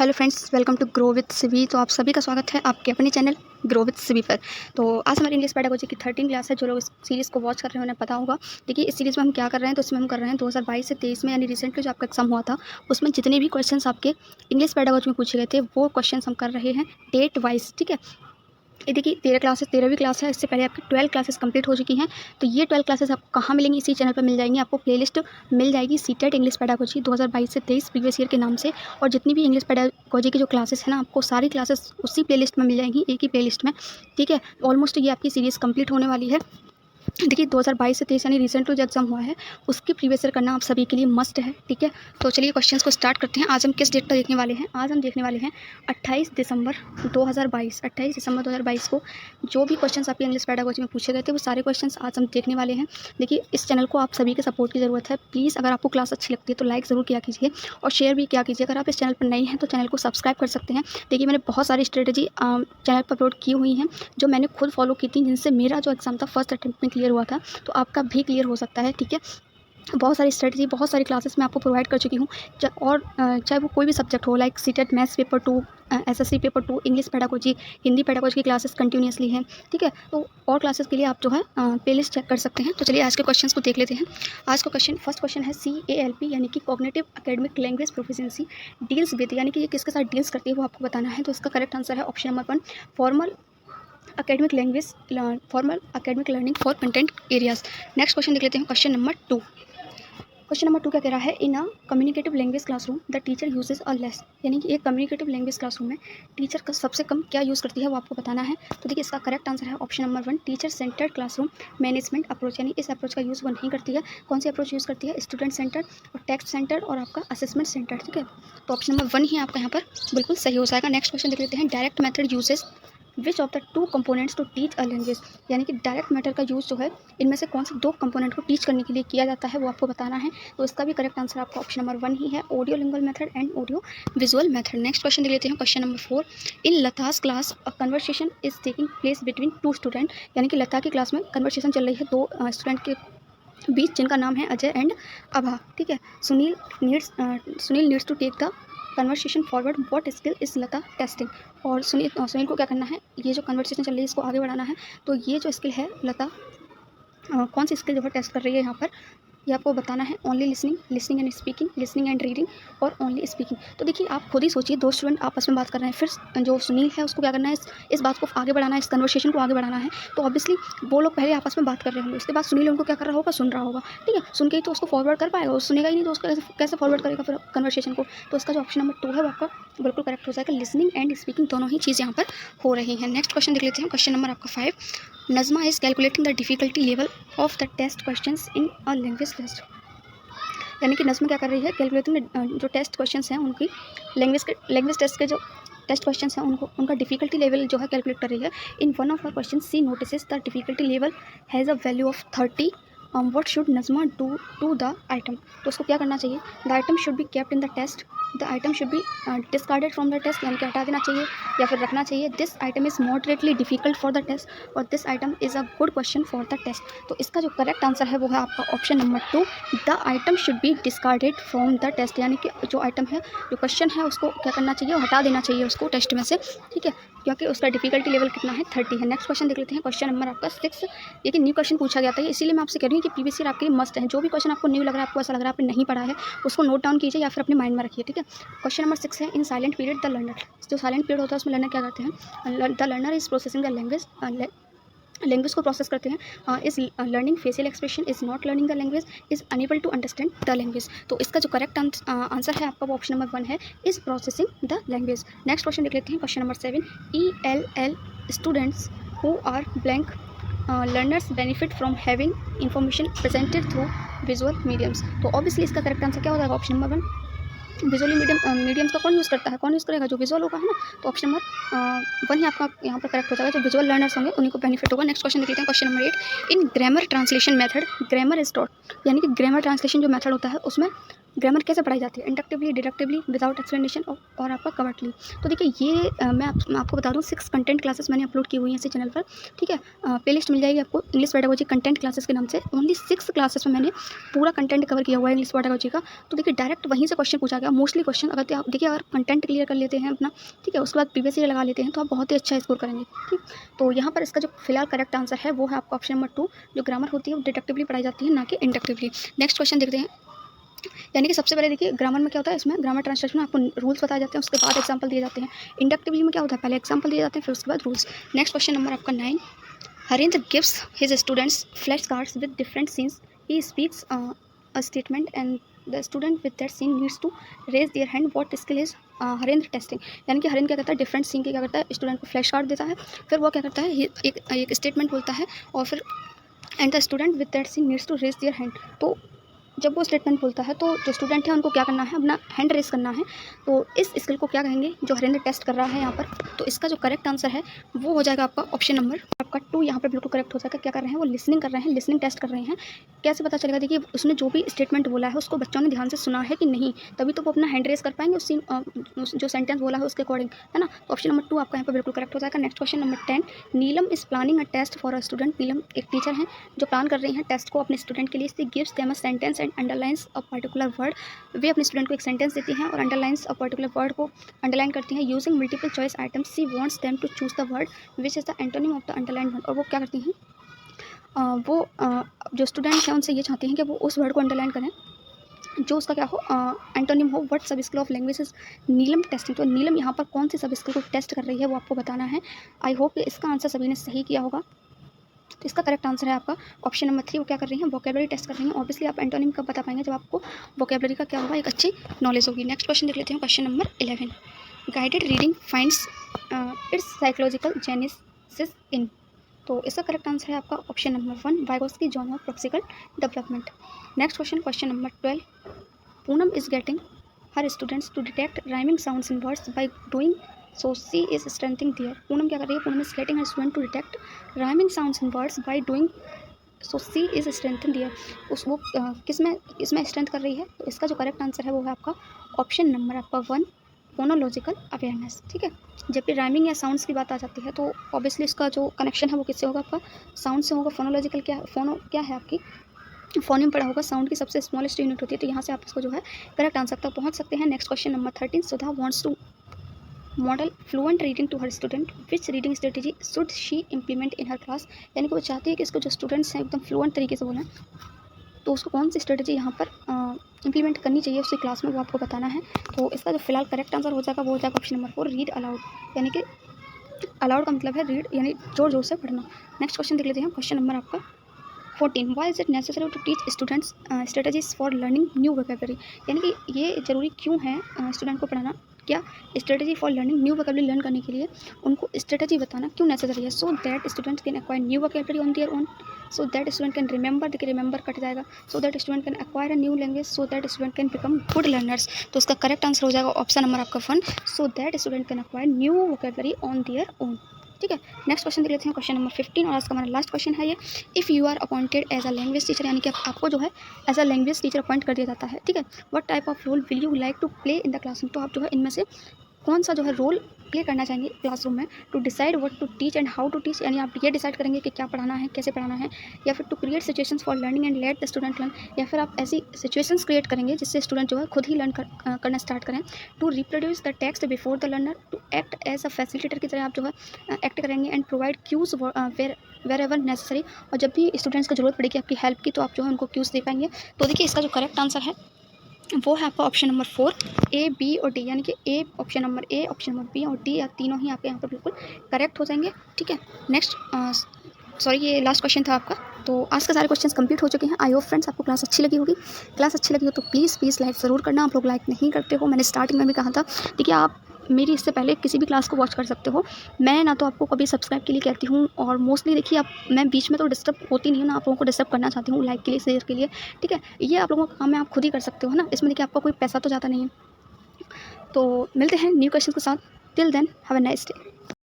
Hello friends, welcome to grow with Civi. तो आप सभी का स्वागत है आपके अपने चैनल ग्रो विद सिवी पर। तो आज हमारी इंग्लिश पेडागोजी की 13 क्लास है। जो लोग इस सीरीज़ को वॉच कर रहे हैं उन्हें पता होगा। देखिए, इस सीरीज़ में हम क्या कर रहे हैं, तो इसमें हम कर रहे हैं 2022 से 23 में, यानी रिसेंटली जो आपका एग्जाम हुआ था उसमें जितने भी क्वेश्चंस आपके इंग्लिश पेडागोजी में पूछे गए थे वो क्वेश्चंस हम कर रहे हैं डेट वाइज। ठीक है, ये देखिए 13वीं क्लास है। इससे पहले आपकी 12 क्लासेस कंप्लीट हो चुकी हैं। तो ये 12 क्लासेस आपको कहाँ मिलेंगी? इसी चैनल पर मिल जाएंगी। आपको प्लेलिस्ट मिल जाएगी सीटेट इंग्लिश पेडागोजी 2022 से 23 प्रीवियस ईयर के नाम से। और जितनी भी इंग्लिश पेडागोजी की जो क्लासेस है ना, आपको सारी क्लासेस उसी प्लेलिस्ट में मिल जाएंगी, एक ही प्लेलिस्ट में। ठीक है, ऑलमोस्ट ये आपकी सीरीज़ कंप्लीट होने वाली है। देखिए 2022 से 23 यानी रिसेंटली जो एग्जाम हुआ है उसकी प्रीवियस ईयर करना आप सभी के लिए मस्ट है। ठीक है, तो चलिए क्वेश्चंस को स्टार्ट करते हैं। आज हम किस डेट पर देखने वाले हैं? आज हम देखने वाले हैं 28 दिसंबर 2022। 28 दिसंबर 2022 को जो भी क्वेश्चंस आपके इंग्लिश पेडागोजी में पूछे गए थे वो सारे क्वेश्चंस आज हम देखने वाले हैं। देखिए, इस चैनल को आप सभी के सपोर्ट की ज़रूरत है। प्लीज़ अगर आपको क्लास अच्छी लगती है तो लाइक ज़रूर किया कीजिए और शेयर भी किया कीजिए। अगर आप इस चैनल पर नए हैं तो चैनल को सब्सक्राइब कर सकते हैं। देखिए, मैंने बहुत सारी स्ट्रेटेजी चैनल पर अपलोड की हुई हैं जो मैंने खुद फॉलो की थी, जिनसे मेरा जो एग्ज़ाम था फर्स्ट अटेम्प्ट में क्लियर हुआ था। तो आपका भी क्लियर हो सकता है। ठीक है, बहुत सारी स्ट्रेटजी, बहुत सारी क्लासेस मैं आपको प्रोवाइड कर चुकी हूँ। और चाहे वो कोई भी सब्जेक्ट हो, like CTET maths paper 2, SSC paper 2, English pedagogy, Hindi pedagogy की क्लासेस कंटिन्यूसली हैं। ठीक है, तो और क्लासेस के लिए आप जो है प्लेलिस्ट चेक कर सकते हैं। तो चलिए आज के क्वेश्चंस को देख लेते हैं। आज का फर्स्ट क्वेश्चन है CALP यानी कि cognitive academic language proficiency deals with, यानी कि ये किसके साथ डील्स करती है वो आपको बताना है। तो इसका करेक्ट आंसर है option number 1, formal academic language, formal academic learning for content areas. Next question देख लेते हैं, क्वेश्चन नंबर 2। क्वेश्चन नंबर 2 क्या कह रहा है? In a communicative language classroom the teacher uses a less, यानी कि एक कम्युनिकेटिव लैंग्वेज क्लासरूम में टीचर का सबसे कम क्या यूज़ करती है वो आपको बताना है। तो देखिए, इसका करेक्ट आंसर है option number 1, teacher centred classroom management approach, यानी इस अप्रोच का यूज़ वो नहीं करती है। कौन सी अप्रोच यूज़ करती है? स्टूडेंट सेंटर और टेक्स्ट सेंटर और आपका असेसमेंट सेंटर। ठीक है, तो ऑप्शन नंबर 1 ही आपका यहाँ पर बिल्कुल सही हो जाएगा। नेक्स्ट क्वेश्चन देख लेते हैं, direct method uses which of the 2 components to teach a language, यानी कि डायरेक्ट मेथड का यूज़ जो है इनमें से कौन से 2 कंपोनेंट को टीच करने के लिए किया जाता है वो आपको बताना है। तो इसका भी करेक्ट आंसर आपका ऑप्शन नंबर 1 ही है, audio lingual method and audio visual method. Next question देख लेते हैं, question number 4। In Lata's class a conversation is taking place between 2 student, यानी कि लता की क्लास में कन्वर्सेशन चल रही है 2 स्टूडेंट के बीच, जिनका नाम है अजय एंड अभा। ठीक है, Sunil needs to take the conversation forward, what skill is Lata testing. और सुनील को क्या करना है? ये जो कन्वर्सेशन चल रही है इसको आगे बढ़ाना है। तो ये जो स्किल है लता कौन सी स्किल जो है टेस्ट कर रही है यहाँ पर, ये आपको बताना है। Only listening and speaking, listening and reading और ओनली स्पीकिंग। तो देखिए, आप खुद ही सोचिए, 2 स्टूडेंट आपस में बात कर रहे हैं, फिर जो सुनील है उसको क्या करना है? इस बात को आगे बढ़ाना है, इस कन्वर्सेशन को आगे बढ़ाना है। तो ऑब्वियसली वो लोग पहले आपस में बात कर रहे होंगे, उसके बाद सुनील उनको क्या कर रहा होगा? सुन रहा होगा। ठीक है, सुन के ही तो उसको फॉरवर्ड कर पाएगा, और सुनेगा ही नहीं तो उसको कैसे फॉरवर्ड करेगा फिर कन्वर्सेशन को। तो इसका जो ऑप्शन नंबर 2 है वो आपका बिल्कुल करेक्ट हो जाएगा। लिसनिंग एंड स्पीकिंग दोनों ही चीज़ यहाँ पर हो रही हैं। नेक्स्ट क्वेश्चन देख लेते हैं, क्वेश्चन नंबर आपका 5। Najma is calculating the difficulty level of the test questions in a language test, यानी कि नज़्म क्या कर रही है? कैलकुलेटिंग जो टेस्ट क्वेश्चंस हैं उनकी लैंग्वेज टेस्ट के जो टेस्ट क्वेश्चंस हैं उनका डिफिकल्टी लेवल जो है कैलकुलेट कर रही है। In one of the question she notice the difficulty level has a value of 30। What should Nazma do to the item? तो उसको क्या करना चाहिए? The item should be kept in the test, the item should be discarded from the test, यानी कि हटा देना चाहिए या फिर रखना चाहिए। This item is moderately difficult for the test और this item is a good question for the test. तो इसका जो करेक्ट आंसर है वो है आपका option number 2, the item should be discarded from the test, यानी कि जो आइटम है, जो क्वेश्चन है उसको क्या करना चाहिए? हटा देना चाहिए उसको टेस्ट में से। ठीक है, क्योंकि उसका डिफिकल्टी लेवल कितना है? 30 है। नेक्स्ट क्वेश्चन देख लेते हैं, क्वेश्चन नंबर आपका 6। ये कि न्यू क्वेश्चन पूछा गया था, इसीलिए मैं आपसे कह रही हूँ कि प्रीवियस ईयर आपके लिए मस्ट है। जो भी क्वेश्चन आपको न्यू लग रहा है, आपको ऐसा लग रहा है आपने नहीं पढ़ा है, उसको नोट डाउन कीजिए या फिर अपने माइंड में रखिए। ठीक है, क्वेश्चन नंबर 6 है, in silent period the learner, जो साइलेंट पीरियड होता है उसमें लर्नर क्या करते हैं? The learner is processing the language को प्रोसेस करते हैं। Is learning facial expression, is not learning the language, is unable to understand the language. तो इसका जो करेक्ट आंसर है आपका वो ऑप्शन नंबर 1 है, is processing the language. Next question देख लेते हैं, question number 7। ELL students who are blank learners benefit from having information presented through visual mediums. तो ऑब्वियसली इसका करेक्ट आंसर क्या हो जाएगा? ऑप्शन नंबर 1, विजुअली मीडियम्स का कौन यूज़ करता है? कौन यूज़ करेगा? जो विजुअल होगा, है ना। तो ऑप्शन नंबर 1 ही आपका यहाँ पर करेक्ट हो जाएगा, जो विजुअल लर्नर्स होंगे उन्हीं को बेनिफिट होगा। नेक्स्ट क्वेश्चन देख लेते हैं, question number 8। In grammar translation method grammar is taught, यानी कि ग्रामर ट्रांसलेशन जो मेथड होता है उसमें ग्रामर कैसे पढ़ाई जाती है, इंडक्टिवली, डिडक्टिवली, विदाउट एक्सप्लेनेशन और आपका कवर्टली। तो देखिए ये मैं आपको बता दूँ 6 कंटेंट क्लासेस मैंने अपलोड की हुई हैं इसी चैनल पर, ठीक है। प्लेलिस्ट मिल जाएगी आपको इंग्लिश पेडागोजी कंटेंट क्लासेस के नाम से। ओनली 6 क्लासेस में मैंने पूरा कंटेंट कवर किया हुआ है इंग्लिश पेडागोजी का। तो देखिए डायरेक्ट वहीं से क्वेश्चन पूछा गया, मोस्टली क्वेश्चन अगर तो आप देखिए अगर कंटेंट क्लियर कर लेते हैं अपना, ठीक है, उसके बाद प्रीवियस ईयर लगा लेते हैं तो आप बहुत ही अच्छा स्कोर करेंगे, ठीक। तो यहाँ पर इसका जो फिलहाल करेक्ट आंसर है वो है आपका ऑप्शन नंबर 2, जो ग्रामर होती है वो डिडक्टिवली पढ़ाई जाती है, ना कि इंडक्टिवली। नेक्स्ट क्वेश्चन देखते हैं। यानी कि सबसे पहले देखिए ग्रामर में क्या होता है, इसमें ग्रामर ट्रांसलेशन में आपको रूल्स बताए जाते हैं, उसके बाद एग्जांपल दिए जाते हैं। इंडक्टिवली में क्या होता है, पहले एग्जांपल दिए जाते हैं फिर उसके बाद रूल्स। नेक्स्ट क्वेश्चन नंबर आपका 9, Harendra gives his students flash cards with different scenes, he speaks a statement and the student with that scene needs to raise their hand, what skill is Harendra testing. यानी कि हरेंद्र क्या करता है, different scene के क्या करता है, स्टूडेंट को फ्लैश कार्ड देता है, फिर वो क्या करता है, एक स्टेटमेंट बोलता है और फिर and the student with that scene needs to raise their hand. तो जब वो स्टेटमेंट बोलता है तो जो स्टूडेंट है उनको क्या करना है, अपना हैंड रेस करना है। तो इस स्किल को क्या कहेंगे, जो हरेंद्र टेस्ट कर रहा है यहाँ पर। तो इसका जो करेक्ट आंसर है वो हो जाएगा आपका ऑप्शन नंबर आपका 2, यहाँ पर बिल्कुल करेक्ट हो जाएगा। क्या कर रहे हैं, वो लिसनिंग कर रहे हैं, लिसनिंग टेस्ट कर रहे हैं। कैसे पता चलेगा, देखिए उसने जो भी स्टेटमेंट बोला है उसको बच्चों ने ध्यान से सुना है कि नहीं, तभी तो वो अपना हैंड रेस कर पाएंगे उस जो सेंटेंस बोला है उसके अकॉर्डिंग, है ना। तो ऑप्शन नंबर 2 आपका यहाँ पर बिल्कुल करेक्ट हो जाएगा। Next question number 10, Neelam is planning a test for a student. Neelam एक टीचर हैं जो प्लान कर रही हैं टेस्ट को अपने स्टूडेंट के लिए। She gives them a sentence and underlines a particular word. वे अपने स्टूडेंट को एक सेंटेंस देती हैं और अंडरलाइंस अ पर्टिकुलर वर्ड को अंडरलाइन करती हैं using multiple choice items. She wants them to choose the word which is the antonym of the underline word. और वो क्या करती हैं, जो स्टूडेंट हैं उनसे ये चाहती हैं कि वो उस वर्ड को अंडरलाइन करें जो उसका क्या हो, एंटोनिम हो। व्हाट सब skill of language is Neelam testing. तो नीलम यहाँ पर कौन सी सब स्किल को टेस्ट कर रही है वो आपको बताना है। आई होप इसका आंसर सभी ने सही किया होगा। तो इसका करेक्ट आंसर है आपका ऑप्शन नंबर 3। वो क्या कर रही हैं, वोकेबलरी टेस्ट कर रही हैं। ऑब्वियसली आप एंटोनिम कब बता पाएंगे, जब आपको वोकेबलरी का क्या होगा, एक अच्छी नॉलेज होगी। नेक्स्ट क्वेश्चन देख लेते हैं, question number 11, guided reading finds its psychological genesis in. तो इसका करेक्ट आंसर है आपका option number 1, Vygotsky zone of proximal development. Next question, question number 12, Poonam is getting her students to detect rhyming sounds in words by doing so she is strengthening their. Poonam क्या कर रही है, Poonam is getting her student to detect rhyming sounds in words by doing so she is strengthening दियर। उस वो किसमें strength कर रही है। तो इसका जो करेक्ट आंसर है वो है आपका ऑप्शन नंबर आपका 1, फोनोलॉजिकल अवेयरनेस, ठीक है। जब भी राइमिंग या साउंड्स की बात आ जाती है तो ऑब्वियसली इसका जो कनेक्शन है वो किससे होगा, आपका साउंड से होगा। फोनोलॉजिकल क्या है आपकी फोनिम पढ़ा होगा, साउंड की सबसे स्मॉलेस्ट यूनिट होती है। तो यहाँ से आप इसको जो है करेक्ट आंसर तक पहुँच सकते हैं। Next question number 13, Sudha wants to model fluent reading to her student, which reading strategy should she implement in her class. यानी कि वो चाहती है कि इसको जो स्टूडेंट्स हैं एकदम फ्लुएंट तरीके से बोलें, तो उसको कौन सी स्ट्रेटेजी यहाँ पर इंप्लीमेंट करनी चाहिए उसकी क्लास में, वो आपको बताना है। तो इसका जो फिलहाल करेक्ट आंसर हो जाएगा वो हो जाएगा ऑप्शन नंबर 4, रीड अलाउड। यानी कि अलाउड का मतलब है रीड, यानी जोर जोर से पढ़ना। नेक्स्ट क्वेश्चन देख लेते हैं, क्वेश्चन नंबर आपका 14, why is it necessary to teach students strategies for learning new vocabulary. यानी कि ये ज़रूरी क्यों है स्टूडेंट को पढ़ाना, क्या strategy for learning new vocabulary learn करने के लिए उनको स्ट्रेटजी बताना क्यों नेसेसरी है। So that students can acquire new vocabulary on their own, so that student can remember, देखिए रिमेंबर कट जाएगा, so that student can acquire a new language, so that student can become good learners. तो इसका correct answer हो जाएगा option number आपका 1, so that student can acquire new vocabulary on their own, ठीक है। Next question देख लेते हैं, क्वेश्चन नंबर 15 और आज का हमारा लास्ट क्वेश्चन है ये। If you are appointed as a language teacher, यानी कि आपको जो है as a language teacher appoint कर दिया जाता है, ठीक है। What type of role will you like to play in the classroom. तो आप जो है इनमें से कौन सा जो है रोल प्ले करना चाहेंगे क्लासरूम में। To decide what to teach and how to teach, यानी आप ये डिसाइड करेंगे कि क्या पढ़ाना है, कैसे पढ़ाना है। या फिर to create situations for learning and let the student learn, या फिर आप ऐसी सिचुएशंस क्रिएट करेंगे जिससे स्टूडेंट जो है खुद ही लर्न करना स्टार्ट करें। To reproduce the text before the learner, to act as a facilitator की तरह आप जो है एक्ट करेंगे। And provide cues wherever necessary, और जब भी स्टूडेंट्स को जरूरत पड़ेगी आपकी हेल्प की तो आप जो है उनको क्यूज दे पाएंगे। तो देखिए इसका जो करेक्ट आंसर है वो है आपका ऑप्शन नंबर 4, ए, बी और डी। यानी कि A option number A, option number B और डी, या तीनों ही आपके यहाँ पर बिल्कुल करेक्ट हो जाएंगे, ठीक है। नेक्स्ट सॉरी ये लास्ट क्वेश्चन था आपका। तो आज के सारे क्वेश्चंस कंप्लीट हो चुके हैं। आई होप फ्रेंड्स आपको क्लास अच्छी लगी होगी। क्लास अच्छी लगी हो तो प्लीज़ लाइक ज़रूर करना। आप लोग लाइक नहीं करते हो, मैंने स्टार्टिंग में भी कहा था। देखिए आप मेरी इससे पहले किसी भी क्लास को वॉच कर सकते हो। मैं ना तो आपको कभी सब्सक्राइब के लिए कहती हूँ, और मोस्टली देखिए आप मैं बीच में तो डिस्टर्ब होती नहीं हूँ ना, आप लोगों को डिस्टर्ब करना चाहती हूँ लाइक के लिए, शेयर के लिए, ठीक है। ये आप लोगों का काम है, आप खुद ही कर सकते हो ना, इसमें देखिए आपका कोई पैसा तो जाता नहीं है। तो मिलते हैं न्यू क्वेश्चन के साथ। Till then have a nice day.